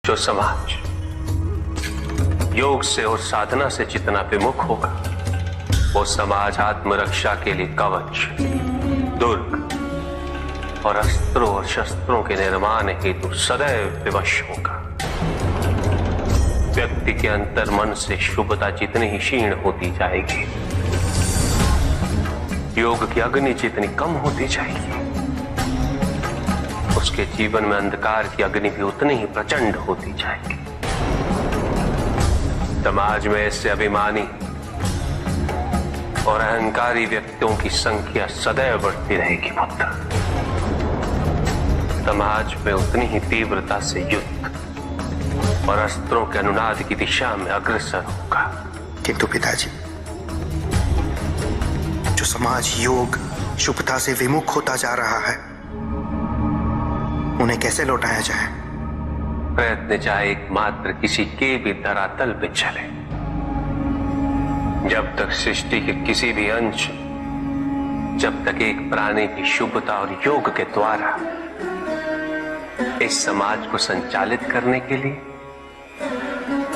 जो समाज योग से और साधना से जितना विमुख होगा, वो समाज आत्मरक्षा के लिए कवच, दुर्ग और अस्त्रों और शस्त्रों के निर्माण हेतु सदैव विवश होगा। व्यक्ति के अंतर मन से शुभता जितनी ही क्षीण होती जाएगी, योग की अग्नि जितनी कम होती जाएगी, उसके जीवन में अंधकार की अग्नि भी उतनी ही प्रचंड होती जाएगी। समाज में ऐसे अभिमानी और अहंकारी व्यक्तियों की संख्या सदैव बढ़ती रहेगी पुत्र। समाज में उतनी ही तीव्रता से युद्ध और अस्त्रों के अनुनाद की दिशा में अग्रसर होगा। किंतु पिताजी, जो समाज योग शुभता से विमुख होता जा रहा है, उन्हें कैसे लौटाया जाए? प्रयत्न चाहे एकमात्र किसी के भी धरातल पे चले, जब तक सृष्टि के किसी भी अंश, जब तक एक प्राणी की शुभता और योग के द्वारा इस समाज को संचालित करने के लिए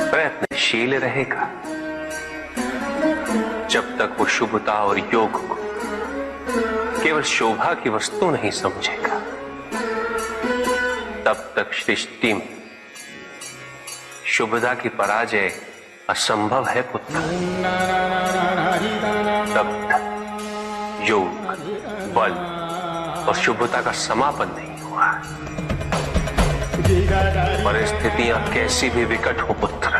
प्रयत्नशील रहेगा, जब तक वो शुभता और योग को केवल शोभा की वस्तु नहीं समझेगा, तब तक सृष्टि में शुभता की पराजय असंभव है पुत्र। तब तक योग, बल और शुभता का समापन नहीं हुआ। परिस्थितियां कैसी भी विकट हो पुत्र,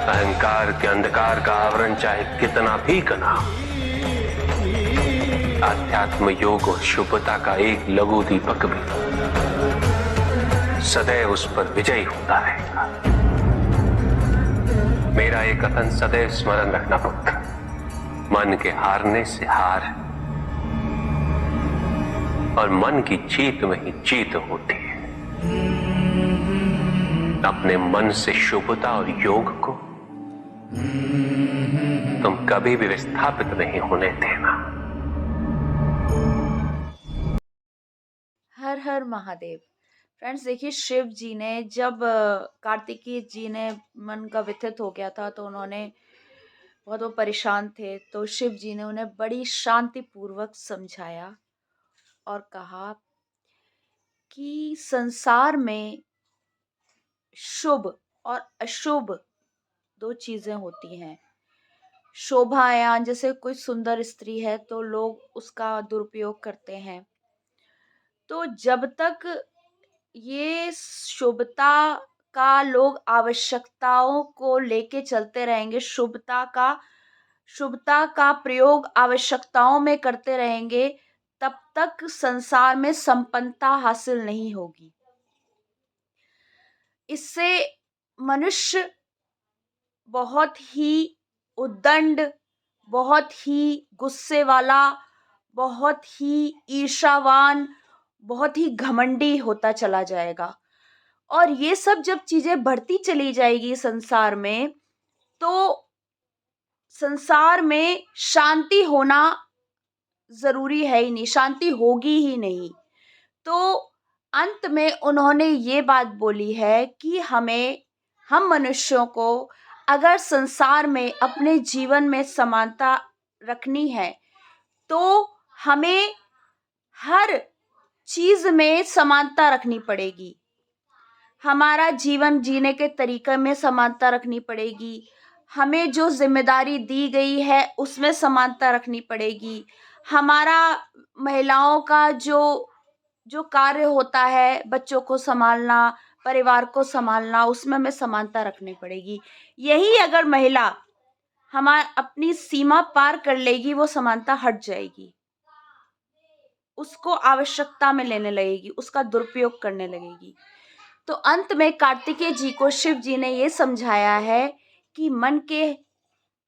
अहंकार के अंधकार का आवरण चाहे कितना भी घना हो, आध्यात्म योग और शुभता का एक लघु दीपक भी सदैव उस पर विजयी होता रहेगा। मेरा एक कथन सदैव स्मरण रखना पुत्र, मन के हारने से हार और मन की जीत में ही जीत होती है। अपने मन से शुभता और योग को तुम कभी भी विस्थापित नहीं होने देना। हर हर महादेव। फ्रेंड्स देखिए, शिव जी ने जब कार्तिकेय जी ने मन का व्यथित हो गया था, तो उन्होंने बहुत वो परेशान थे, तो शिव जी ने उन्हें बड़ी शांति पूर्वक समझाया और कहा कि संसार में शुभ और अशुभ दो चीजें होती हैं। शोभायान, जैसे कोई सुंदर स्त्री है तो लोग उसका दुरुपयोग करते हैं, तो जब तक ये शुभता का लोग आवश्यकताओं को लेके चलते रहेंगे, शुभता का प्रयोग आवश्यकताओं में करते रहेंगे, तब तक संसार में संपन्नता हासिल नहीं होगी। इससे मनुष्य बहुत ही उद्दंड, बहुत ही गुस्से वाला, बहुत ही ईर्ष्यावान, बहुत ही घमंडी होता चला जाएगा। और ये सब जब चीजें बढ़ती चली जाएगी संसार में, तो संसार में शांति होना जरूरी है ही नहीं, शांति होगी ही नहीं। तो अंत में उन्होंने ये बात बोली है कि हम मनुष्यों को अगर संसार में अपने जीवन में समानता रखनी है, तो हमें हर चीज में समानता रखनी पड़ेगी। हमारा जीवन जीने के तरीके में समानता रखनी पड़ेगी। हमें जो जिम्मेदारी दी गई है उसमें समानता रखनी पड़ेगी। हमारा महिलाओं का जो कार्य होता है, बच्चों को संभालना, परिवार को संभालना, उसमें हमें समानता रखनी पड़ेगी। यही अगर महिला अपनी सीमा पार कर लेगी, वो समानता हट जाएगी, उसको आवश्यकता में लेने लगेगी, उसका दुरुपयोग करने लगेगी। तो अंत में कार्तिकेय जी को शिव जी ने ये समझाया है कि मन के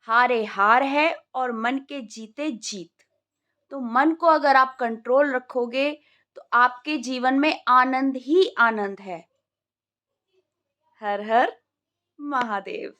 हारे हार है और मन के जीते जीत। तो मन को अगर आप कंट्रोल रखोगे तो आपके जीवन में आनंद ही आनंद है। हर हर महादेव।